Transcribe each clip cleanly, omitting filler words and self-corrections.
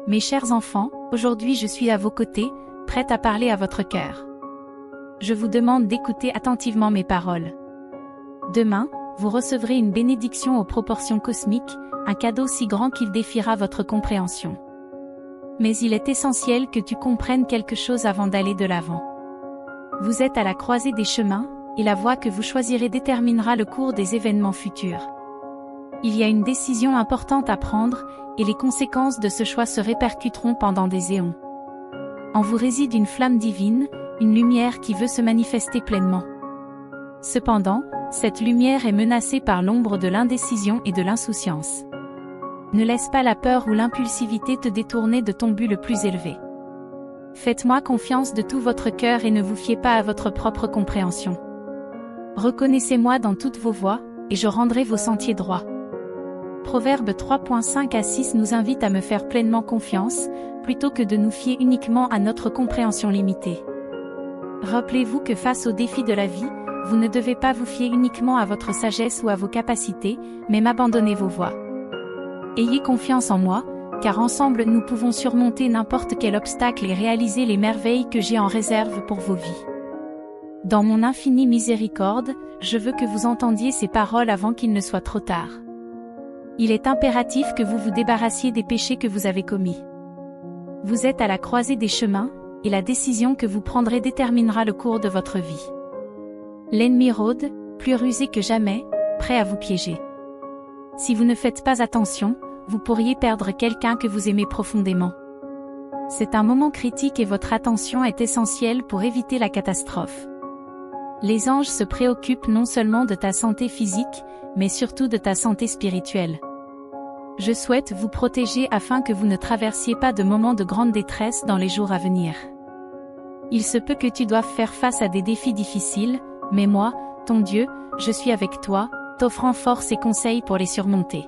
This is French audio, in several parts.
Mes chers enfants, aujourd'hui je suis à vos côtés, prête à parler à votre cœur. Je vous demande d'écouter attentivement mes paroles. Demain, vous recevrez une bénédiction aux proportions cosmiques, un cadeau si grand qu'il défiera votre compréhension. Mais il est essentiel que tu comprennes quelque chose avant d'aller de l'avant. Vous êtes à la croisée des chemins, et la voie que vous choisirez déterminera le cours des événements futurs. Il y a une décision importante à prendre, et les conséquences de ce choix se répercuteront pendant des éons. En vous réside une flamme divine, une lumière qui veut se manifester pleinement. Cependant, cette lumière est menacée par l'ombre de l'indécision et de l'insouciance. Ne laisse pas la peur ou l'impulsivité te détourner de ton but le plus élevé. Faites-moi confiance de tout votre cœur et ne vous fiez pas à votre propre compréhension. Reconnaissez-moi dans toutes vos voies, et je rendrai vos sentiers droits. Proverbe 3.5 à 6 nous invite à me faire pleinement confiance, plutôt que de nous fier uniquement à notre compréhension limitée. Rappelez-vous que face aux défis de la vie, vous ne devez pas vous fier uniquement à votre sagesse ou à vos capacités, mais m'abandonner vos voies. Ayez confiance en moi, car ensemble nous pouvons surmonter n'importe quel obstacle et réaliser les merveilles que j'ai en réserve pour vos vies. Dans mon infinie miséricorde, je veux que vous entendiez ces paroles avant qu'il ne soit trop tard. Il est impératif que vous vous débarrassiez des péchés que vous avez commis. Vous êtes à la croisée des chemins, et la décision que vous prendrez déterminera le cours de votre vie. L'ennemi rôde, plus rusé que jamais, prêt à vous piéger. Si vous ne faites pas attention, vous pourriez perdre quelqu'un que vous aimez profondément. C'est un moment critique et votre attention est essentielle pour éviter la catastrophe. Les anges se préoccupent non seulement de ta santé physique, mais surtout de ta santé spirituelle. Je souhaite vous protéger afin que vous ne traversiez pas de moments de grande détresse dans les jours à venir. Il se peut que tu doives faire face à des défis difficiles, mais moi, ton Dieu, je suis avec toi, t'offrant force et conseils pour les surmonter.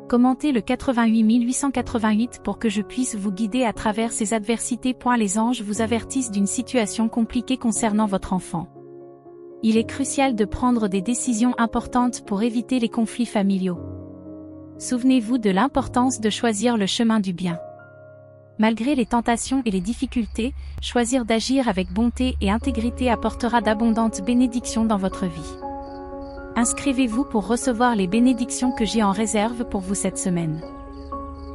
Commentez le 88 888 pour que je puisse vous guider à travers ces adversités. Les anges vous avertissent d'une situation compliquée concernant votre enfant. Il est crucial de prendre des décisions importantes pour éviter les conflits familiaux. Souvenez-vous de l'importance de choisir le chemin du bien. Malgré les tentations et les difficultés, choisir d'agir avec bonté et intégrité apportera d'abondantes bénédictions dans votre vie. Inscrivez-vous pour recevoir les bénédictions que j'ai en réserve pour vous cette semaine.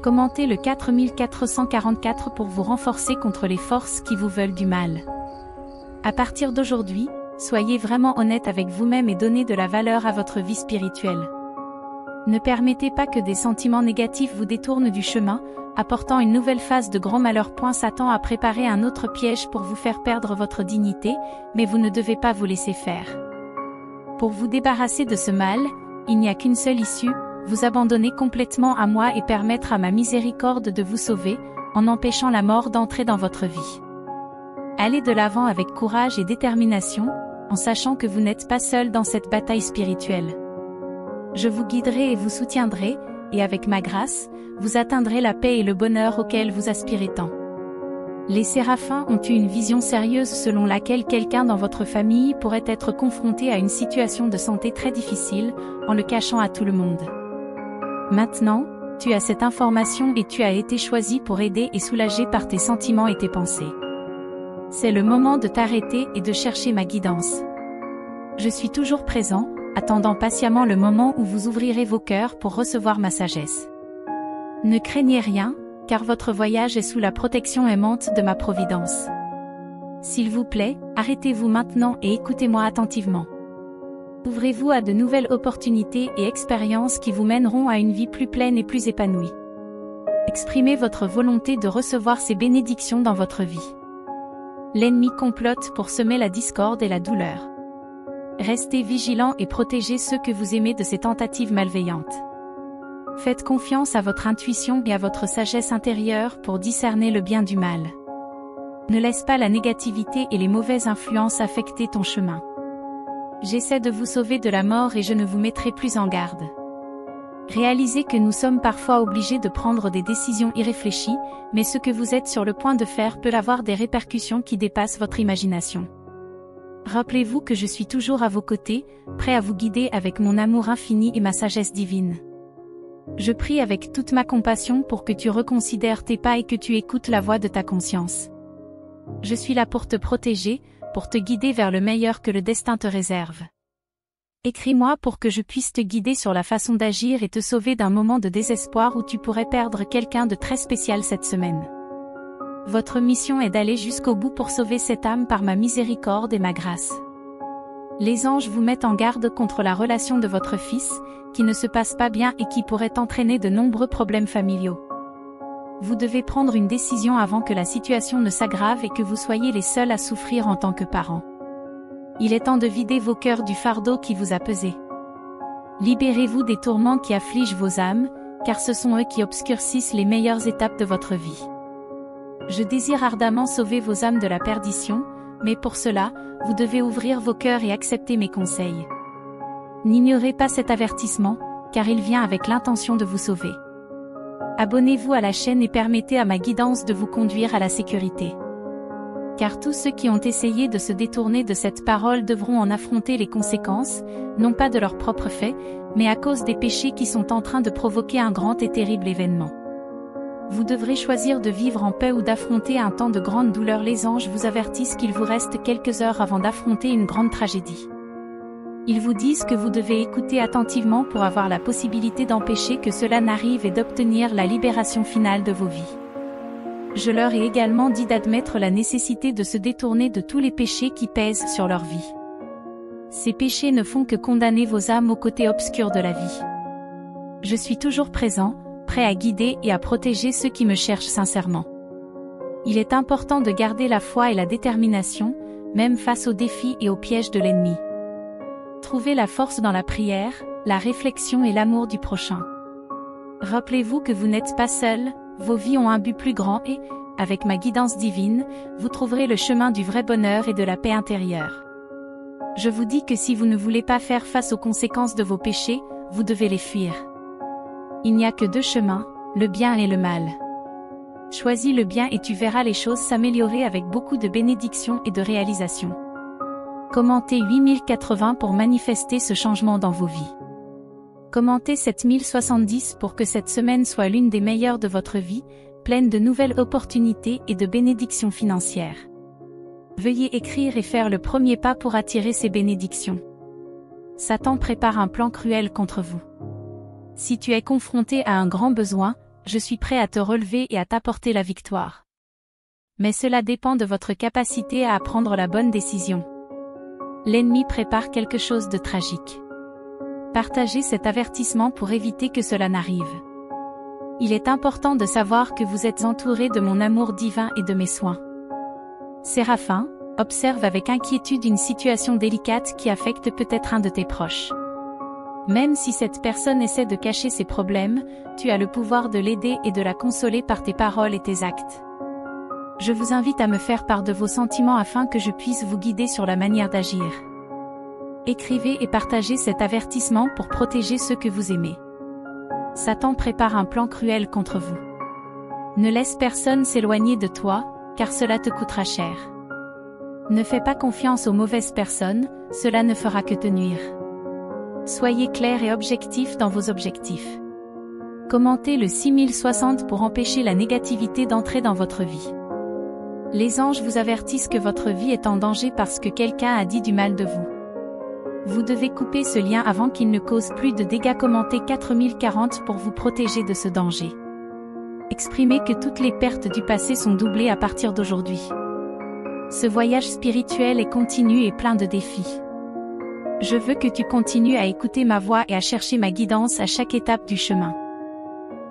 Commentez le 4444 pour vous renforcer contre les forces qui vous veulent du mal. À partir d'aujourd'hui, soyez vraiment honnête avec vous-même et donnez de la valeur à votre vie spirituelle. Ne permettez pas que des sentiments négatifs vous détournent du chemin, apportant une nouvelle phase de grand malheur. Satan a préparé un autre piège pour vous faire perdre votre dignité, mais vous ne devez pas vous laisser faire. Pour vous débarrasser de ce mal, il n'y a qu'une seule issue, vous abandonner complètement à moi et permettre à ma miséricorde de vous sauver, en empêchant la mort d'entrer dans votre vie. Allez de l'avant avec courage et détermination, en sachant que vous n'êtes pas seul dans cette bataille spirituelle. Je vous guiderai et vous soutiendrai, et avec ma grâce, vous atteindrez la paix et le bonheur auquel vous aspirez tant. Les séraphins ont eu une vision sérieuse selon laquelle quelqu'un dans votre famille pourrait être confronté à une situation de santé très difficile, en le cachant à tout le monde. Maintenant, tu as cette information et tu as été choisi pour aider et soulager par tes sentiments et tes pensées. C'est le moment de t'arrêter et de chercher ma guidance. Je suis toujours présent, attendant patiemment le moment où vous ouvrirez vos cœurs pour recevoir ma sagesse. Ne craignez rien, car votre voyage est sous la protection aimante de ma providence. S'il vous plaît, arrêtez-vous maintenant et écoutez-moi attentivement. Ouvrez-vous à de nouvelles opportunités et expériences qui vous mèneront à une vie plus pleine et plus épanouie. Exprimez votre volonté de recevoir ces bénédictions dans votre vie. L'ennemi complote pour semer la discorde et la douleur. Restez vigilants et protégez ceux que vous aimez de ces tentatives malveillantes. Faites confiance à votre intuition et à votre sagesse intérieure pour discerner le bien du mal. Ne laisse pas la négativité et les mauvaises influences affecter ton chemin. J'essaie de vous sauver de la mort et je ne vous mettrai plus en garde. Réalisez que nous sommes parfois obligés de prendre des décisions irréfléchies, mais ce que vous êtes sur le point de faire peut avoir des répercussions qui dépassent votre imagination. Rappelez-vous que je suis toujours à vos côtés, prêt à vous guider avec mon amour infini et ma sagesse divine. Je prie avec toute ma compassion pour que tu reconsidères tes pas et que tu écoutes la voix de ta conscience. Je suis là pour te protéger, pour te guider vers le meilleur que le destin te réserve. Écris-moi pour que je puisse te guider sur la façon d'agir et te sauver d'un moment de désespoir où tu pourrais perdre quelqu'un de très spécial cette semaine. Votre mission est d'aller jusqu'au bout pour sauver cette âme par ma miséricorde et ma grâce. Les anges vous mettent en garde contre la relation de votre fils, qui ne se passe pas bien et qui pourrait entraîner de nombreux problèmes familiaux. Vous devez prendre une décision avant que la situation ne s'aggrave et que vous soyez les seuls à souffrir en tant que parents. Il est temps de vider vos cœurs du fardeau qui vous a pesé. Libérez-vous des tourments qui affligent vos âmes, car ce sont eux qui obscurcissent les meilleures étapes de votre vie. Je désire ardemment sauver vos âmes de la perdition, mais pour cela, vous devez ouvrir vos cœurs et accepter mes conseils. N'ignorez pas cet avertissement, car il vient avec l'intention de vous sauver. Abonnez-vous à la chaîne et permettez à ma guidance de vous conduire à la sécurité. Car tous ceux qui ont essayé de se détourner de cette parole devront en affronter les conséquences, non pas de leurs propres faits, mais à cause des péchés qui sont en train de provoquer un grand et terrible événement. Vous devrez choisir de vivre en paix ou d'affronter un temps de grande douleur. Les anges vous avertissent qu'il vous reste quelques heures avant d'affronter une grande tragédie. Ils vous disent que vous devez écouter attentivement pour avoir la possibilité d'empêcher que cela n'arrive et d'obtenir la libération finale de vos vies. Je leur ai également dit d'admettre la nécessité de se détourner de tous les péchés qui pèsent sur leur vie. Ces péchés ne font que condamner vos âmes au côté obscur de la vie. Je suis toujours présent, prêt à guider et à protéger ceux qui me cherchent sincèrement. Il est important de garder la foi et la détermination, même face aux défis et aux pièges de l'ennemi. Trouvez la force dans la prière, la réflexion et l'amour du prochain. Rappelez-vous que vous n'êtes pas seul, vos vies ont un but plus grand et, avec ma guidance divine, vous trouverez le chemin du vrai bonheur et de la paix intérieure. Je vous dis que si vous ne voulez pas faire face aux conséquences de vos péchés, vous devez les fuir. Il n'y a que deux chemins, le bien et le mal. Choisis le bien et tu verras les choses s'améliorer avec beaucoup de bénédictions et de réalisations. Commentez 8080 pour manifester ce changement dans vos vies. Commentez 7070 pour que cette semaine soit l'une des meilleures de votre vie, pleine de nouvelles opportunités et de bénédictions financières. Veuillez écrire et faire le premier pas pour attirer ces bénédictions. Satan prépare un plan cruel contre vous. Si tu es confronté à un grand besoin, je suis prêt à te relever et à t'apporter la victoire. Mais cela dépend de votre capacité à prendre la bonne décision. L'ennemi prépare quelque chose de tragique. Partagez cet avertissement pour éviter que cela n'arrive. Il est important de savoir que vous êtes entouré de mon amour divin et de mes soins. Séraphin, observe avec inquiétude une situation délicate qui affecte peut-être un de tes proches. Même si cette personne essaie de cacher ses problèmes, tu as le pouvoir de l'aider et de la consoler par tes paroles et tes actes. Je vous invite à me faire part de vos sentiments afin que je puisse vous guider sur la manière d'agir. Écrivez et partagez cet avertissement pour protéger ceux que vous aimez. Satan prépare un plan cruel contre vous. Ne laisse personne s'éloigner de toi, car cela te coûtera cher. Ne fais pas confiance aux mauvaises personnes, cela ne fera que te nuire. Soyez clair et objectif dans vos objectifs. Commentez le 6060 pour empêcher la négativité d'entrer dans votre vie. Les anges vous avertissent que votre vie est en danger parce que quelqu'un a dit du mal de vous. Vous devez couper ce lien avant qu'il ne cause plus de dégâts. Commentez 4040 pour vous protéger de ce danger. Exprimez que toutes les pertes du passé sont doublées à partir d'aujourd'hui. Ce voyage spirituel est continu et plein de défis. Je veux que tu continues à écouter ma voix et à chercher ma guidance à chaque étape du chemin.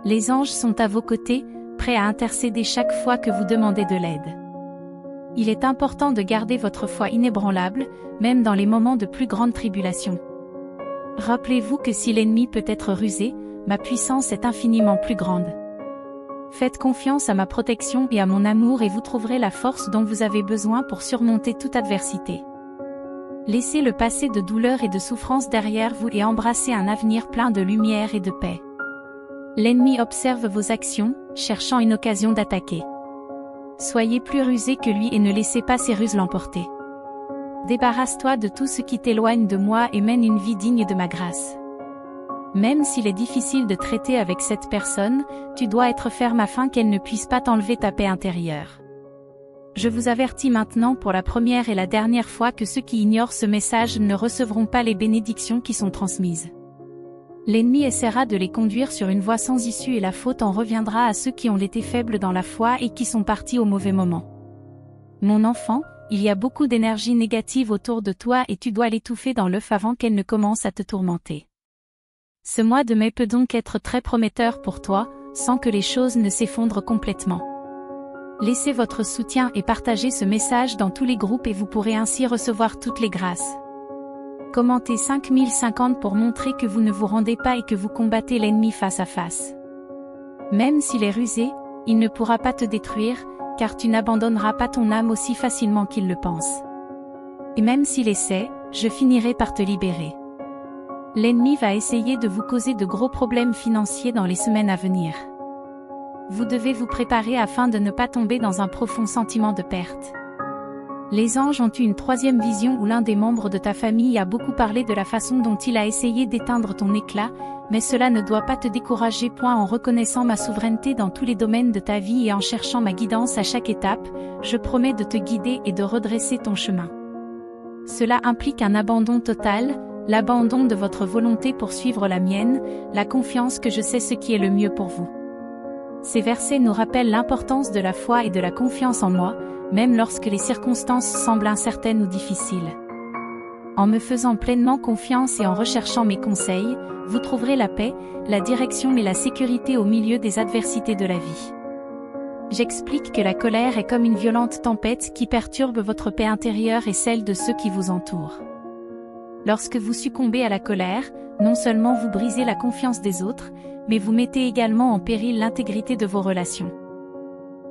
Les anges sont à vos côtés, prêts à intercéder chaque fois que vous demandez de l'aide. Il est important de garder votre foi inébranlable, même dans les moments de plus grande tribulation. Rappelez-vous que si l'ennemi peut être rusé, ma puissance est infiniment plus grande. Faites confiance à ma protection et à mon amour et vous trouverez la force dont vous avez besoin pour surmonter toute adversité. Laissez le passé de douleur et de souffrance derrière vous et embrassez un avenir plein de lumière et de paix. L'ennemi observe vos actions, cherchant une occasion d'attaquer. Soyez plus rusé que lui et ne laissez pas ses ruses l'emporter. Débarrasse-toi de tout ce qui t'éloigne de moi et mène une vie digne de ma grâce. Même s'il est difficile de traiter avec cette personne, tu dois être ferme afin qu'elle ne puisse pas t'enlever ta paix intérieure. Je vous avertis maintenant pour la première et la dernière fois que ceux qui ignorent ce message ne recevront pas les bénédictions qui sont transmises. L'ennemi essaiera de les conduire sur une voie sans issue et la faute en reviendra à ceux qui ont été faibles dans la foi et qui sont partis au mauvais moment. Mon enfant, il y a beaucoup d'énergie négative autour de toi et tu dois l'étouffer dans l'œuf avant qu'elle ne commence à te tourmenter. Ce mois de mai peut donc être très prometteur pour toi, sans que les choses ne s'effondrent complètement. Laissez votre soutien et partagez ce message dans tous les groupes et vous pourrez ainsi recevoir toutes les grâces. Commentez 5050 pour montrer que vous ne vous rendez pas et que vous combattez l'ennemi face à face. Même s'il est rusé, il ne pourra pas te détruire, car tu n'abandonneras pas ton âme aussi facilement qu'il le pense. Et même s'il essaie, je finirai par te libérer. L'ennemi va essayer de vous causer de gros problèmes financiers dans les semaines à venir. Vous devez vous préparer afin de ne pas tomber dans un profond sentiment de perte. Les anges ont eu une troisième vision où l'un des membres de ta famille a beaucoup parlé de la façon dont il a essayé d'éteindre ton éclat, mais cela ne doit pas te décourager. En reconnaissant ma souveraineté dans tous les domaines de ta vie et en cherchant ma guidance à chaque étape, je promets de te guider et de redresser ton chemin. Cela implique un abandon total, l'abandon de votre volonté pour suivre la mienne, la confiance que je sais ce qui est le mieux pour vous. Ces versets nous rappellent l'importance de la foi et de la confiance en moi, même lorsque les circonstances semblent incertaines ou difficiles. En me faisant pleinement confiance et en recherchant mes conseils, vous trouverez la paix, la direction et la sécurité au milieu des adversités de la vie. J'explique que la colère est comme une violente tempête qui perturbe votre paix intérieure et celle de ceux qui vous entourent. Lorsque vous succombez à la colère, non seulement vous brisez la confiance des autres, mais vous mettez également en péril l'intégrité de vos relations.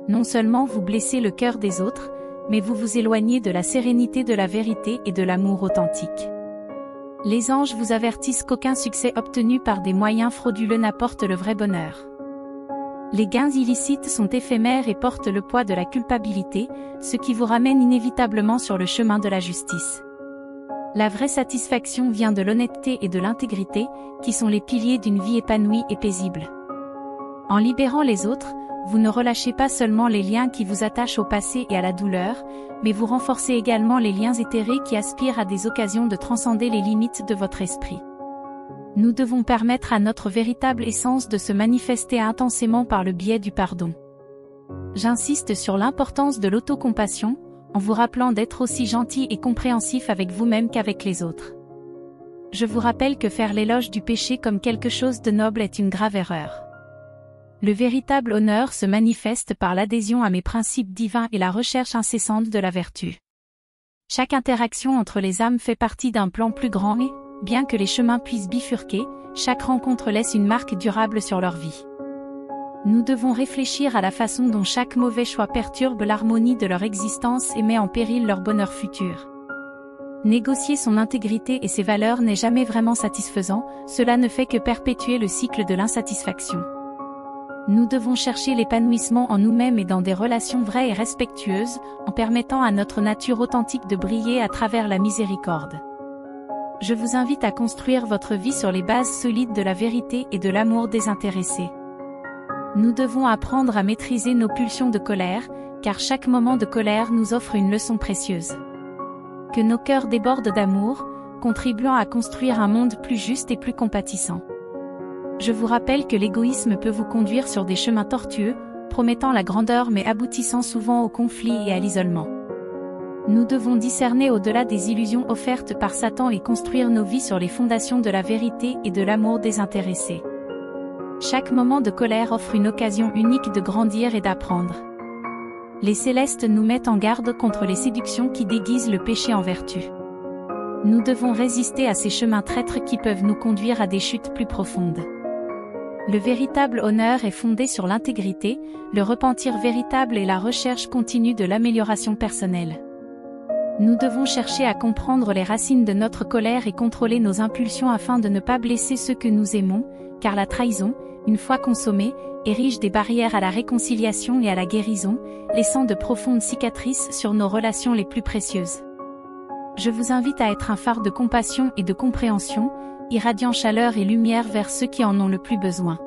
Non seulement vous blessez le cœur des autres, mais vous vous éloignez de la sérénité de la vérité et de l'amour authentique. Les anges vous avertissent qu'aucun succès obtenu par des moyens frauduleux n'apporte le vrai bonheur. Les gains illicites sont éphémères et portent le poids de la culpabilité, ce qui vous ramène inévitablement sur le chemin de la justice. La vraie satisfaction vient de l'honnêteté et de l'intégrité, qui sont les piliers d'une vie épanouie et paisible. En libérant les autres, vous ne relâchez pas seulement les liens qui vous attachent au passé et à la douleur, mais vous renforcez également les liens éthérés qui aspirent à des occasions de transcender les limites de votre esprit. Nous devons permettre à notre véritable essence de se manifester intensément par le biais du pardon. J'insiste sur l'importance de l'autocompassion, en vous rappelant d'être aussi gentil et compréhensif avec vous-même qu'avec les autres. Je vous rappelle que faire l'éloge du péché comme quelque chose de noble est une grave erreur. Le véritable honneur se manifeste par l'adhésion à mes principes divins et la recherche incessante de la vertu. Chaque interaction entre les âmes fait partie d'un plan plus grand et, bien que les chemins puissent bifurquer, chaque rencontre laisse une marque durable sur leur vie. Nous devons réfléchir à la façon dont chaque mauvais choix perturbe l'harmonie de leur existence et met en péril leur bonheur futur. Négocier son intégrité et ses valeurs n'est jamais vraiment satisfaisant, cela ne fait que perpétuer le cycle de l'insatisfaction. Nous devons chercher l'épanouissement en nous-mêmes et dans des relations vraies et respectueuses, en permettant à notre nature authentique de briller à travers la miséricorde. Je vous invite à construire votre vie sur les bases solides de la vérité et de l'amour désintéressé. Nous devons apprendre à maîtriser nos pulsions de colère, car chaque moment de colère nous offre une leçon précieuse. Que nos cœurs débordent d'amour, contribuant à construire un monde plus juste et plus compatissant. Je vous rappelle que l'égoïsme peut vous conduire sur des chemins tortueux, promettant la grandeur mais aboutissant souvent au conflit et à l'isolement. Nous devons discerner au-delà des illusions offertes par Satan et construire nos vies sur les fondations de la vérité et de l'amour désintéressé. Chaque moment de colère offre une occasion unique de grandir et d'apprendre. Les célestes nous mettent en garde contre les séductions qui déguisent le péché en vertu. Nous devons résister à ces chemins traîtres qui peuvent nous conduire à des chutes plus profondes. Le véritable honneur est fondé sur l'intégrité, le repentir véritable et la recherche continue de l'amélioration personnelle. Nous devons chercher à comprendre les racines de notre colère et contrôler nos impulsions afin de ne pas blesser ceux que nous aimons, car la trahison, une fois consommée, érige des barrières à la réconciliation et à la guérison, laissant de profondes cicatrices sur nos relations les plus précieuses. Je vous invite à être un phare de compassion et de compréhension, irradiant chaleur et lumière vers ceux qui en ont le plus besoin.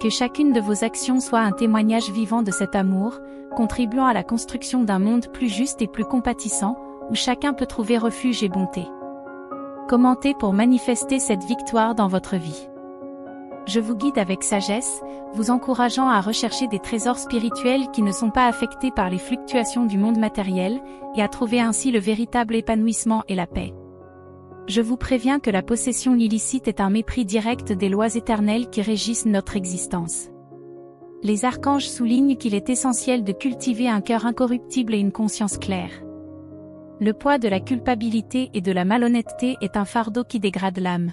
Que chacune de vos actions soit un témoignage vivant de cet amour, contribuant à la construction d'un monde plus juste et plus compatissant, où chacun peut trouver refuge et bonté. Commentez pour manifester cette victoire dans votre vie. Je vous guide avec sagesse, vous encourageant à rechercher des trésors spirituels qui ne sont pas affectés par les fluctuations du monde matériel, et à trouver ainsi le véritable épanouissement et la paix. Je vous préviens que la possession illicite est un mépris direct des lois éternelles qui régissent notre existence. Les archanges soulignent qu'il est essentiel de cultiver un cœur incorruptible et une conscience claire. Le poids de la culpabilité et de la malhonnêteté est un fardeau qui dégrade l'âme.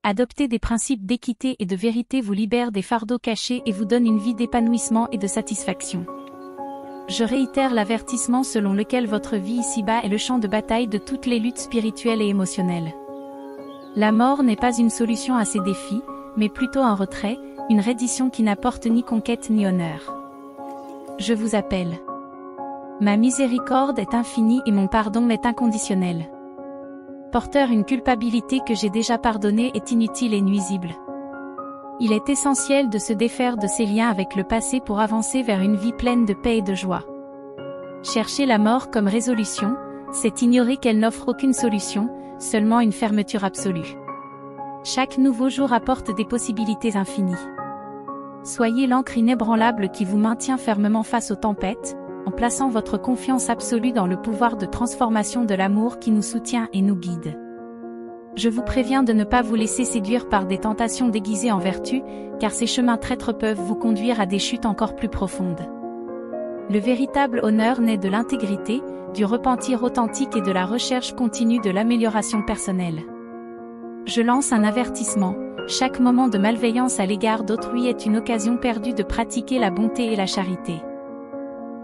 Adopter des principes d'équité et de vérité vous libère des fardeaux cachés et vous donne une vie d'épanouissement et de satisfaction. Je réitère l'avertissement selon lequel votre vie ici-bas est le champ de bataille de toutes les luttes spirituelles et émotionnelles. La mort n'est pas une solution à ces défis, mais plutôt un retrait, une reddition qui n'apporte ni conquête ni honneur. Je vous appelle. Ma miséricorde est infinie et mon pardon est inconditionnel. Porteur une culpabilité que j'ai déjà pardonnée est inutile et nuisible. Il est essentiel de se défaire de ces liens avec le passé pour avancer vers une vie pleine de paix et de joie. Chercher la mort comme résolution, c'est ignorer qu'elle n'offre aucune solution, seulement une fermeture absolue. Chaque nouveau jour apporte des possibilités infinies. Soyez l'ancre inébranlable qui vous maintient fermement face aux tempêtes, en plaçant votre confiance absolue dans le pouvoir de transformation de l'amour qui nous soutient et nous guide. Je vous préviens de ne pas vous laisser séduire par des tentations déguisées en vertu, car ces chemins traîtres peuvent vous conduire à des chutes encore plus profondes. Le véritable honneur naît de l'intégrité, du repentir authentique et de la recherche continue de l'amélioration personnelle. Je lance un avertissement, chaque moment de malveillance à l'égard d'autrui est une occasion perdue de pratiquer la bonté et la charité.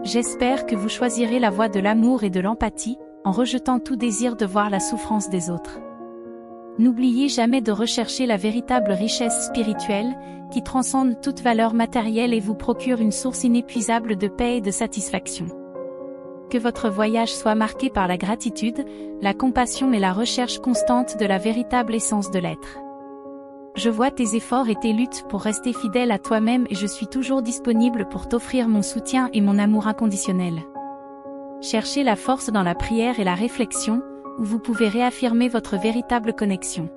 J'espère que vous choisirez la voie de l'amour et de l'empathie, en rejetant tout désir de voir la souffrance des autres. N'oubliez jamais de rechercher la véritable richesse spirituelle, qui transcende toute valeur matérielle et vous procure une source inépuisable de paix et de satisfaction. Que votre voyage soit marqué par la gratitude, la compassion et la recherche constante de la véritable essence de l'être. Je vois tes efforts et tes luttes pour rester fidèle à toi-même et je suis toujours disponible pour t'offrir mon soutien et mon amour inconditionnel. Cherchez la force dans la prière et la réflexion, où vous pouvez réaffirmer votre véritable connexion.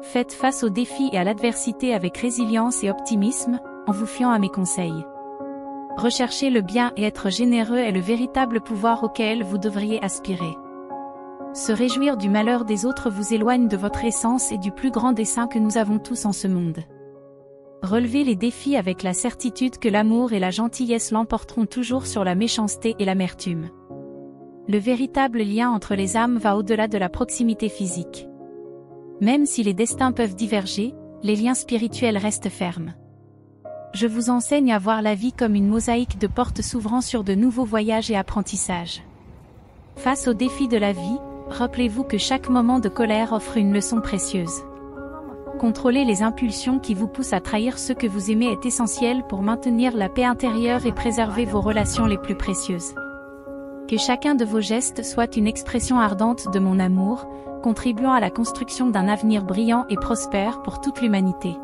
Faites face aux défis et à l'adversité avec résilience et optimisme, en vous fiant à mes conseils. Rechercher le bien et être généreux est le véritable pouvoir auquel vous devriez aspirer. Se réjouir du malheur des autres vous éloigne de votre essence et du plus grand dessein que nous avons tous en ce monde. Relevez les défis avec la certitude que l'amour et la gentillesse l'emporteront toujours sur la méchanceté et l'amertume. Le véritable lien entre les âmes va au-delà de la proximité physique. Même si les destins peuvent diverger, les liens spirituels restent fermes. Je vous enseigne à voir la vie comme une mosaïque de portes s'ouvrant sur de nouveaux voyages et apprentissages. Face aux défis de la vie, rappelez-vous que chaque moment de colère offre une leçon précieuse. Contrôler les impulsions qui vous poussent à trahir ceux que vous aimez est essentiel pour maintenir la paix intérieure et préserver vos relations les plus précieuses. Que chacun de vos gestes soit une expression ardente de mon amour, contribuant à la construction d'un avenir brillant et prospère pour toute l'humanité.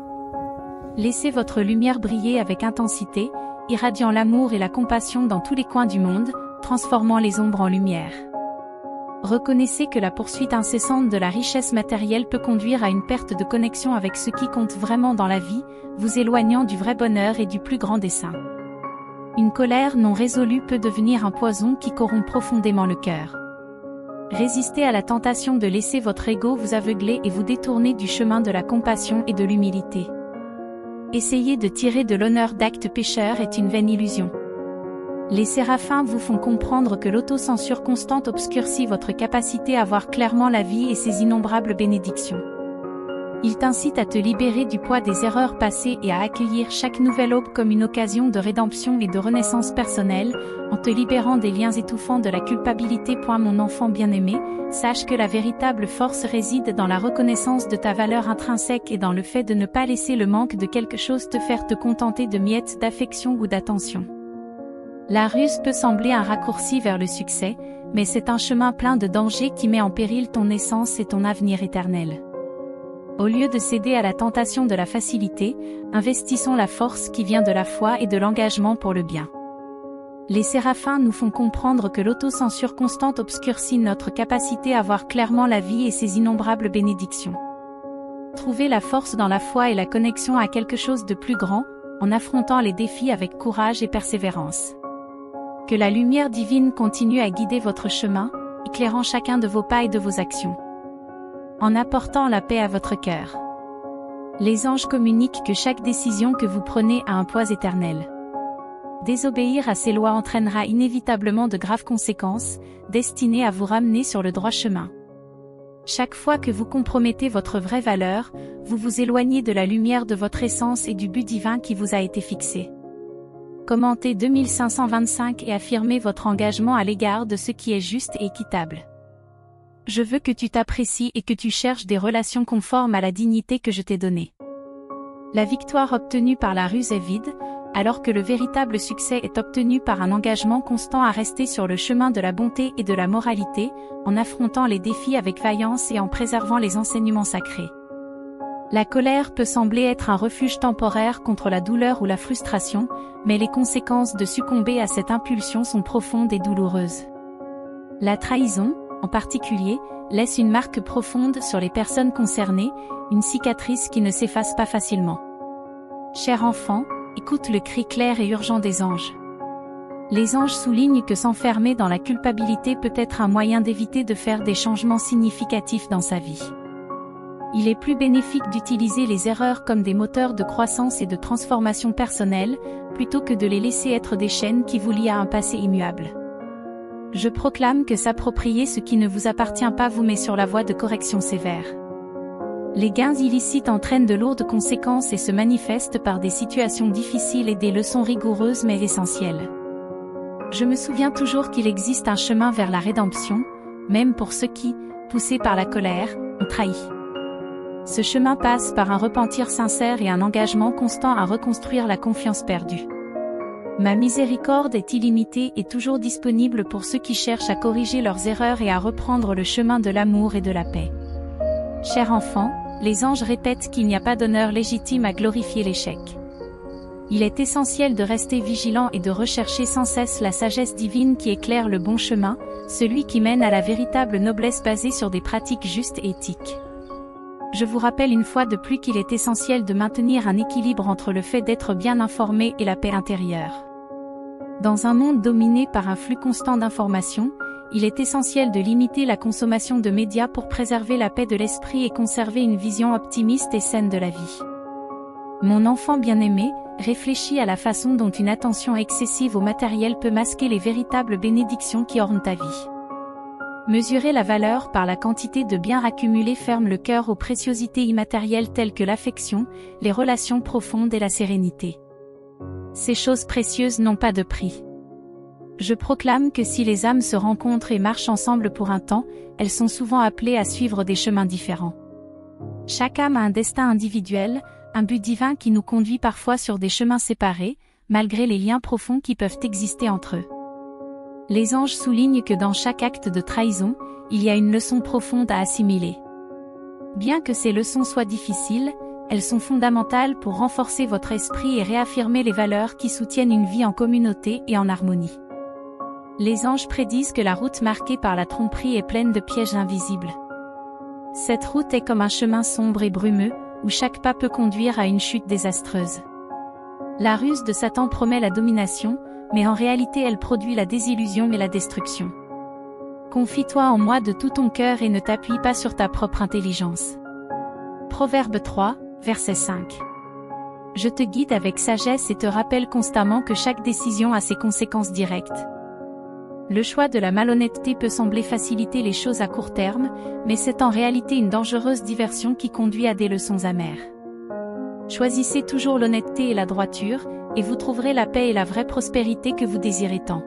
Laissez votre lumière briller avec intensité, irradiant l'amour et la compassion dans tous les coins du monde, transformant les ombres en lumière. Reconnaissez que la poursuite incessante de la richesse matérielle peut conduire à une perte de connexion avec ce qui compte vraiment dans la vie, vous éloignant du vrai bonheur et du plus grand dessein. Une colère non résolue peut devenir un poison qui corrompt profondément le cœur. Résistez à la tentation de laisser votre ego vous aveugler et vous détourner du chemin de la compassion et de l'humilité. Essayer de tirer de l'honneur d'actes pécheurs est une vaine illusion. Les séraphins vous font comprendre que l'autocensure constante obscurcit votre capacité à voir clairement la vie et ses innombrables bénédictions. Ils t'incitent à te libérer du poids des erreurs passées et à accueillir chaque nouvelle aube comme une occasion de rédemption et de renaissance personnelle, en te libérant des liens étouffants de la culpabilité. Mon enfant bien-aimé, sache que la véritable force réside dans la reconnaissance de ta valeur intrinsèque et dans le fait de ne pas laisser le manque de quelque chose te faire te contenter de miettes d'affection ou d'attention. La ruse peut sembler un raccourci vers le succès, mais c'est un chemin plein de dangers qui met en péril ton essence et ton avenir éternel. Au lieu de céder à la tentation de la facilité, investissons la force qui vient de la foi et de l'engagement pour le bien. Les séraphins nous font comprendre que l'autocensure constante obscurcit notre capacité à voir clairement la vie et ses innombrables bénédictions. Trouvez la force dans la foi et la connexion à quelque chose de plus grand, en affrontant les défis avec courage et persévérance. Que la lumière divine continue à guider votre chemin, éclairant chacun de vos pas et de vos actions. En apportant la paix à votre cœur. Les anges communiquent que chaque décision que vous prenez a un poids éternel. Désobéir à ces lois entraînera inévitablement de graves conséquences, destinées à vous ramener sur le droit chemin. Chaque fois que vous compromettez votre vraie valeur, vous vous éloignez de la lumière de votre essence et du but divin qui vous a été fixé. Commentez 2525 et affirmez votre engagement à l'égard de ce qui est juste et équitable. Je veux que tu t'apprécies et que tu cherches des relations conformes à la dignité que je t'ai donnée. La victoire obtenue par la ruse est vide, alors que le véritable succès est obtenu par un engagement constant à rester sur le chemin de la bonté et de la moralité, en affrontant les défis avec vaillance et en préservant les enseignements sacrés. La colère peut sembler être un refuge temporaire contre la douleur ou la frustration, mais les conséquences de succomber à cette impulsion sont profondes et douloureuses. La trahison, en particulier, laisse une marque profonde sur les personnes concernées, une cicatrice qui ne s'efface pas facilement. Cher enfant, écoute le cri clair et urgent des anges. Les anges soulignent que s'enfermer dans la culpabilité peut être un moyen d'éviter de faire des changements significatifs dans sa vie. Il est plus bénéfique d'utiliser les erreurs comme des moteurs de croissance et de transformation personnelle, plutôt que de les laisser être des chaînes qui vous lient à un passé immuable. Je proclame que s'approprier ce qui ne vous appartient pas vous met sur la voie de correction sévère. Les gains illicites entraînent de lourdes conséquences et se manifestent par des situations difficiles et des leçons rigoureuses mais essentielles. Je me souviens toujours qu'il existe un chemin vers la rédemption, même pour ceux qui, poussés par la colère, ont trahi. Ce chemin passe par un repentir sincère et un engagement constant à reconstruire la confiance perdue. Ma miséricorde est illimitée et toujours disponible pour ceux qui cherchent à corriger leurs erreurs et à reprendre le chemin de l'amour et de la paix. Cher enfant, les anges répètent qu'il n'y a pas d'honneur légitime à glorifier l'échec. Il est essentiel de rester vigilant et de rechercher sans cesse la sagesse divine qui éclaire le bon chemin, celui qui mène à la véritable noblesse basée sur des pratiques justes et éthiques. Je vous rappelle une fois de plus qu'il est essentiel de maintenir un équilibre entre le fait d'être bien informé et la paix intérieure. Dans un monde dominé par un flux constant d'informations, il est essentiel de limiter la consommation de médias pour préserver la paix de l'esprit et conserver une vision optimiste et saine de la vie. Mon enfant bien-aimé, réfléchis à la façon dont une attention excessive au matériel peut masquer les véritables bénédictions qui ornent ta vie. Mesurer la valeur par la quantité de biens accumulés ferme le cœur aux préciosités immatérielles telles que l'affection, les relations profondes et la sérénité. Ces choses précieuses n'ont pas de prix. Je proclame que si les âmes se rencontrent et marchent ensemble pour un temps, elles sont souvent appelées à suivre des chemins différents. Chaque âme a un destin individuel, un but divin qui nous conduit parfois sur des chemins séparés, malgré les liens profonds qui peuvent exister entre eux. Les anges soulignent que dans chaque acte de trahison, il y a une leçon profonde à assimiler. Bien que ces leçons soient difficiles, elles sont fondamentales pour renforcer votre esprit et réaffirmer les valeurs qui soutiennent une vie en communauté et en harmonie. Les anges prédisent que la route marquée par la tromperie est pleine de pièges invisibles. Cette route est comme un chemin sombre et brumeux, où chaque pas peut conduire à une chute désastreuse. La ruse de Satan promet la domination, mais en réalité elle produit la désillusion et la destruction. Confie-toi en moi de tout ton cœur et ne t'appuie pas sur ta propre intelligence. Proverbe 3, verset 5. Je te guide avec sagesse et te rappelle constamment que chaque décision a ses conséquences directes. Le choix de la malhonnêteté peut sembler faciliter les choses à court terme, mais c'est en réalité une dangereuse diversion qui conduit à des leçons amères. Choisissez toujours l'honnêteté et la droiture, et vous trouverez la paix et la vraie prospérité que vous désirez tant.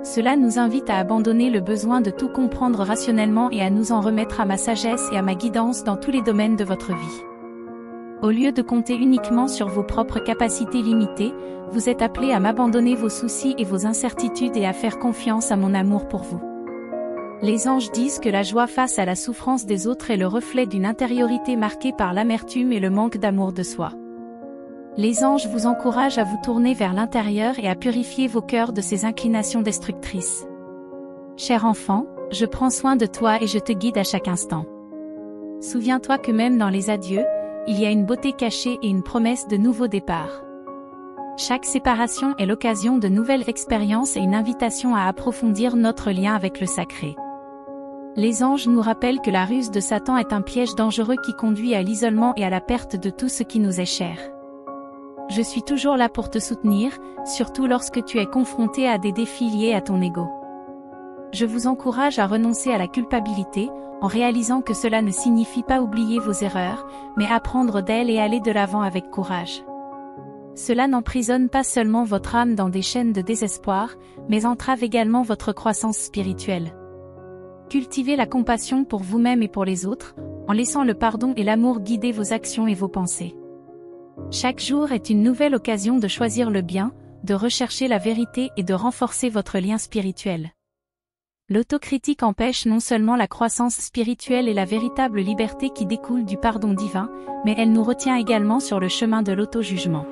Cela nous invite à abandonner le besoin de tout comprendre rationnellement et à nous en remettre à ma sagesse et à ma guidance dans tous les domaines de votre vie. Au lieu de compter uniquement sur vos propres capacités limitées, vous êtes appelés à m'abandonner vos soucis et vos incertitudes et à faire confiance à mon amour pour vous. Les anges disent que la joie face à la souffrance des autres est le reflet d'une intériorité marquée par l'amertume et le manque d'amour de soi. Les anges vous encouragent à vous tourner vers l'intérieur et à purifier vos cœurs de ces inclinations destructrices. Cher enfant, je prends soin de toi et je te guide à chaque instant. Souviens-toi que même dans les adieux, il y a une beauté cachée et une promesse de nouveau départ. Chaque séparation est l'occasion de nouvelles expériences et une invitation à approfondir notre lien avec le sacré. Les anges nous rappellent que la ruse de Satan est un piège dangereux qui conduit à l'isolement et à la perte de tout ce qui nous est cher. Je suis toujours là pour te soutenir, surtout lorsque tu es confronté à des défis liés à ton ego. Je vous encourage à renoncer à la culpabilité, en réalisant que cela ne signifie pas oublier vos erreurs, mais apprendre d'elles et aller de l'avant avec courage. Cela n'emprisonne pas seulement votre âme dans des chaînes de désespoir, mais entrave également votre croissance spirituelle. Cultivez la compassion pour vous-même et pour les autres, en laissant le pardon et l'amour guider vos actions et vos pensées. Chaque jour est une nouvelle occasion de choisir le bien, de rechercher la vérité et de renforcer votre lien spirituel. L'autocritique empêche non seulement la croissance spirituelle et la véritable liberté qui découle du pardon divin, mais elle nous retient également sur le chemin de l'auto-jugement.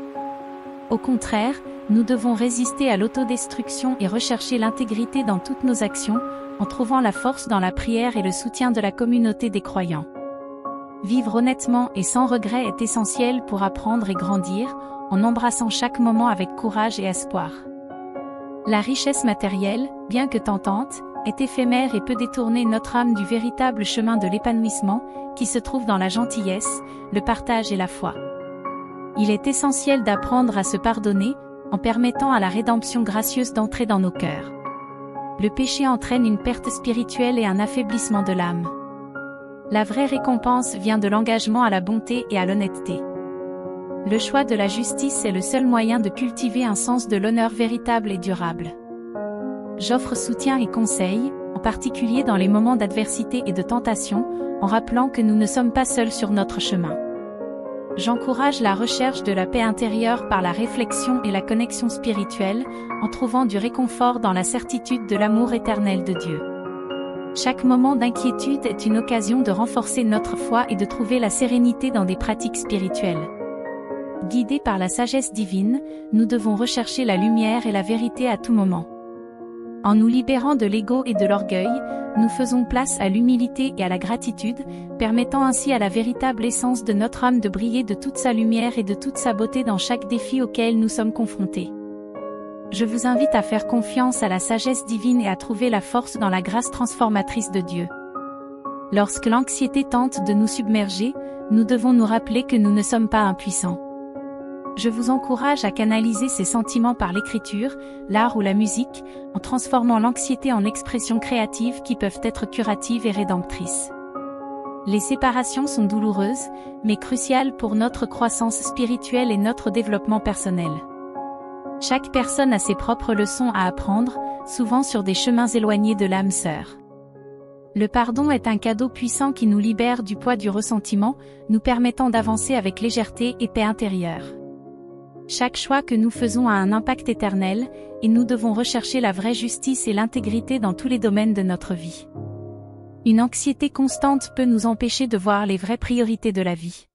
Au contraire, nous devons résister à l'autodestruction et rechercher l'intégrité dans toutes nos actions, en trouvant la force dans la prière et le soutien de la communauté des croyants. Vivre honnêtement et sans regret est essentiel pour apprendre et grandir, en embrassant chaque moment avec courage et espoir. La richesse matérielle, bien que tentante, est éphémère et peut détourner notre âme du véritable chemin de l'épanouissement, qui se trouve dans la gentillesse, le partage et la foi. Il est essentiel d'apprendre à se pardonner, en permettant à la rédemption gracieuse d'entrer dans nos cœurs. Le péché entraîne une perte spirituelle et un affaiblissement de l'âme. La vraie récompense vient de l'engagement à la bonté et à l'honnêteté. Le choix de la justice est le seul moyen de cultiver un sens de l'honneur véritable et durable. J'offre soutien et conseils, en particulier dans les moments d'adversité et de tentation, en rappelant que nous ne sommes pas seuls sur notre chemin. J'encourage la recherche de la paix intérieure par la réflexion et la connexion spirituelle, en trouvant du réconfort dans la certitude de l'amour éternel de Dieu. Chaque moment d'inquiétude est une occasion de renforcer notre foi et de trouver la sérénité dans des pratiques spirituelles. Guidés par la sagesse divine, nous devons rechercher la lumière et la vérité à tout moment. En nous libérant de l'ego et de l'orgueil, nous faisons place à l'humilité et à la gratitude, permettant ainsi à la véritable essence de notre âme de briller de toute sa lumière et de toute sa beauté dans chaque défi auquel nous sommes confrontés. Je vous invite à faire confiance à la sagesse divine et à trouver la force dans la grâce transformatrice de Dieu. Lorsque l'anxiété tente de nous submerger, nous devons nous rappeler que nous ne sommes pas impuissants. Je vous encourage à canaliser ces sentiments par l'écriture, l'art ou la musique, en transformant l'anxiété en expressions créatives qui peuvent être curatives et rédemptrices. Les séparations sont douloureuses, mais cruciales pour notre croissance spirituelle et notre développement personnel. Chaque personne a ses propres leçons à apprendre, souvent sur des chemins éloignés de l'âme sœur. Le pardon est un cadeau puissant qui nous libère du poids du ressentiment, nous permettant d'avancer avec légèreté et paix intérieure. Chaque choix que nous faisons a un impact éternel, et nous devons rechercher la vraie justice et l'intégrité dans tous les domaines de notre vie. Une anxiété constante peut nous empêcher de voir les vraies priorités de la vie.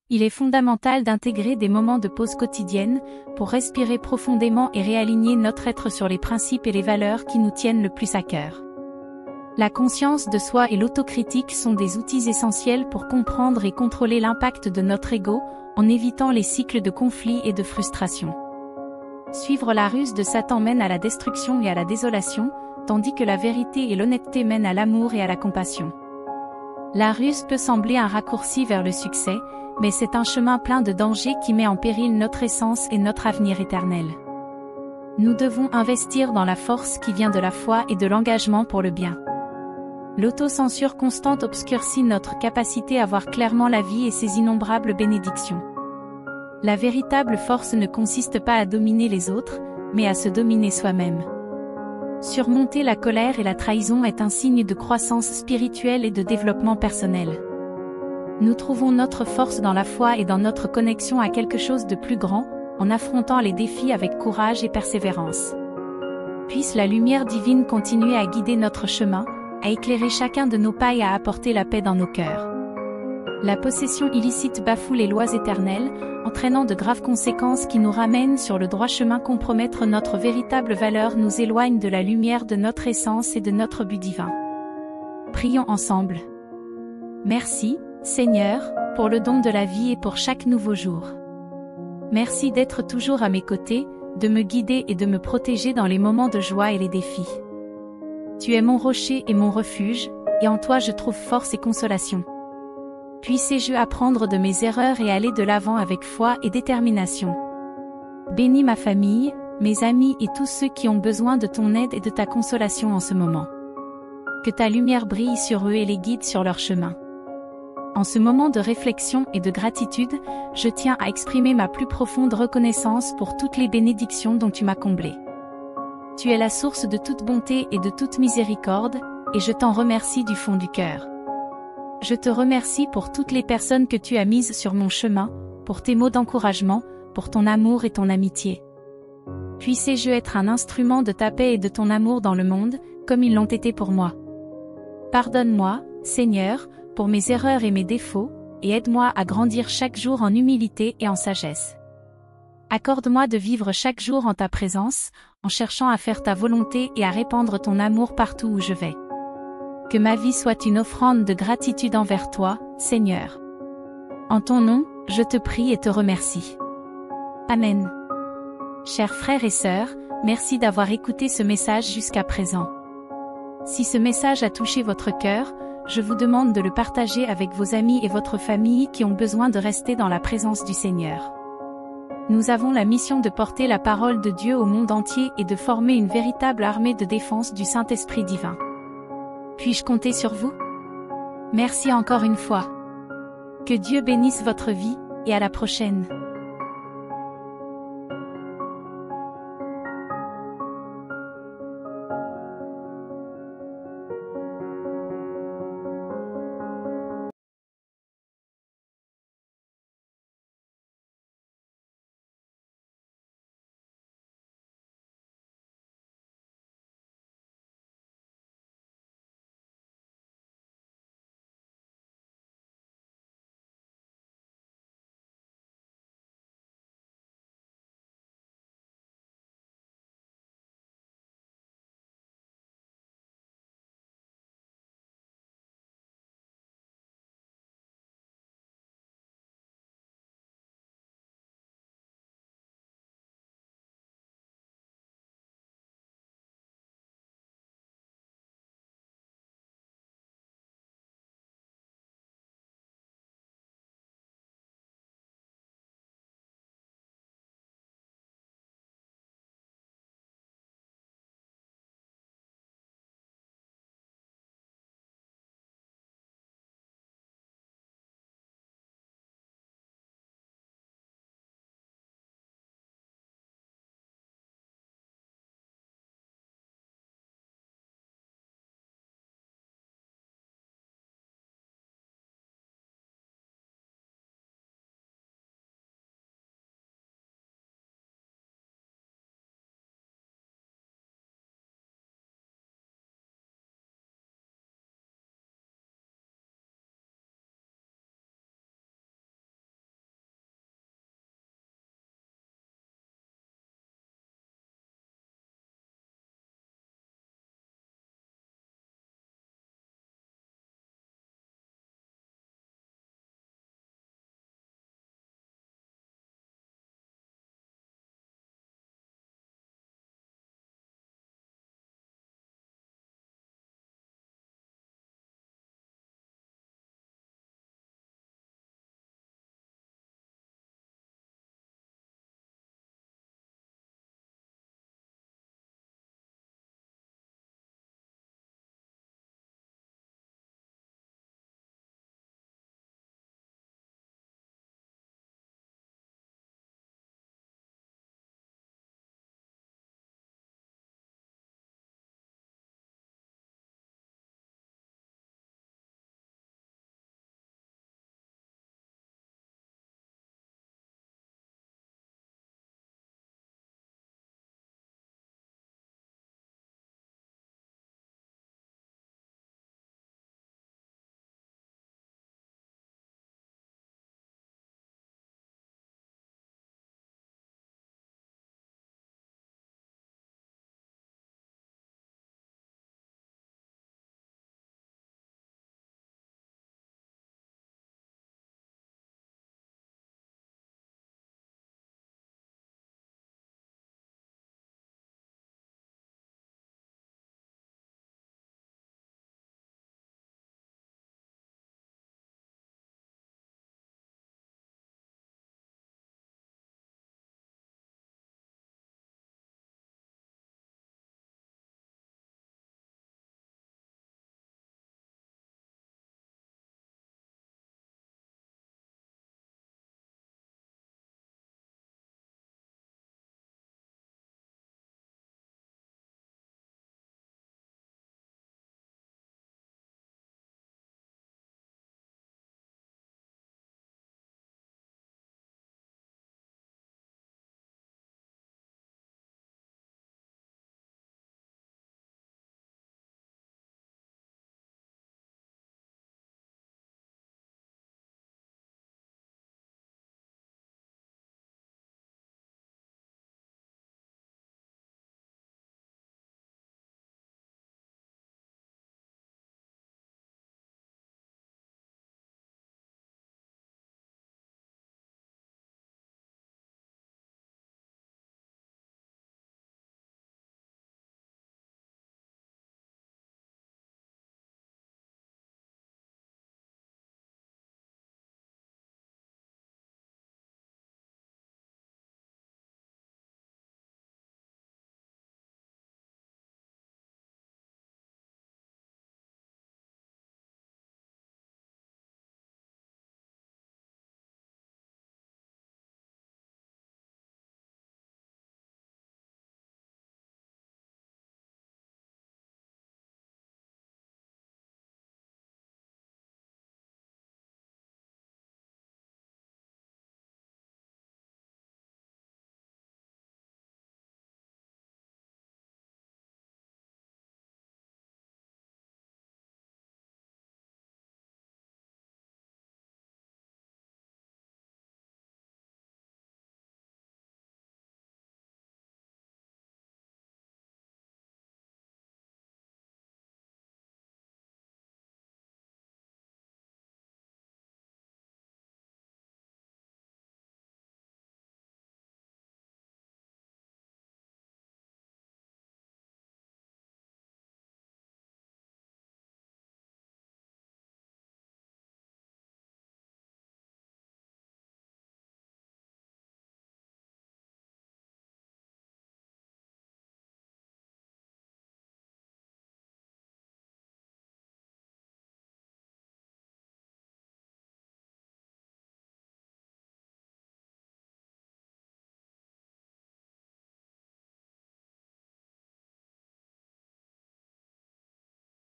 Il est fondamental d'intégrer des moments de pause quotidienne, pour respirer profondément et réaligner notre être sur les principes et les valeurs qui nous tiennent le plus à cœur. La conscience de soi et l'autocritique sont des outils essentiels pour comprendre et contrôler l'impact de notre ego, en évitant les cycles de conflits et de frustration. Suivre la ruse de Satan mène à la destruction et à la désolation, tandis que la vérité et l'honnêteté mènent à l'amour et à la compassion. La ruse peut sembler un raccourci vers le succès, mais c'est un chemin plein de dangers qui met en péril notre essence et notre avenir éternel. Nous devons investir dans la force qui vient de la foi et de l'engagement pour le bien. L'autocensure constante obscurcit notre capacité à voir clairement la vie et ses innombrables bénédictions. La véritable force ne consiste pas à dominer les autres, mais à se dominer soi-même. Surmonter la colère et la trahison est un signe de croissance spirituelle et de développement personnel. Nous trouvons notre force dans la foi et dans notre connexion à quelque chose de plus grand, en affrontant les défis avec courage et persévérance. Puisse la lumière divine continuer à guider notre chemin, à éclairer chacun de nos pas et à apporter la paix dans nos cœurs. La possession illicite bafoue les lois éternelles, entraînant de graves conséquences qui nous ramènent sur le droit chemin. Compromettre notre véritable valeur nous éloigne de la lumière de notre essence et de notre but divin. Prions ensemble. Merci, Seigneur, pour le don de la vie et pour chaque nouveau jour. Merci d'être toujours à mes côtés, de me guider et de me protéger dans les moments de joie et les défis. Tu es mon rocher et mon refuge, et en toi je trouve force et consolation. Puissé-je apprendre de mes erreurs et aller de l'avant avec foi et détermination. Bénis ma famille, mes amis et tous ceux qui ont besoin de ton aide et de ta consolation en ce moment. Que ta lumière brille sur eux et les guide sur leur chemin. En ce moment de réflexion et de gratitude, je tiens à exprimer ma plus profonde reconnaissance pour toutes les bénédictions dont tu m'as comblé. Tu es la source de toute bonté et de toute miséricorde, et je t'en remercie du fond du cœur. Je te remercie pour toutes les personnes que tu as mises sur mon chemin, pour tes mots d'encouragement, pour ton amour et ton amitié. Puissé-je être un instrument de ta paix et de ton amour dans le monde, comme ils l'ont été pour moi. Pardonne-moi, Seigneur, pour mes erreurs et mes défauts, et aide-moi à grandir chaque jour en humilité et en sagesse. Accorde-moi de vivre chaque jour en ta présence, en cherchant à faire ta volonté et à répandre ton amour partout où je vais. Que ma vie soit une offrande de gratitude envers toi, Seigneur. En ton nom, je te prie et te remercie. Amen. Chers frères et sœurs, merci d'avoir écouté ce message jusqu'à présent. Si ce message a touché votre cœur, je vous demande de le partager avec vos amis et votre famille qui ont besoin de rester dans la présence du Seigneur. Nous avons la mission de porter la parole de Dieu au monde entier et de former une véritable armée de défense du Saint-Esprit divin. Puis-je compter sur vous? Merci encore une fois. Que Dieu bénisse votre vie, et à la prochaine.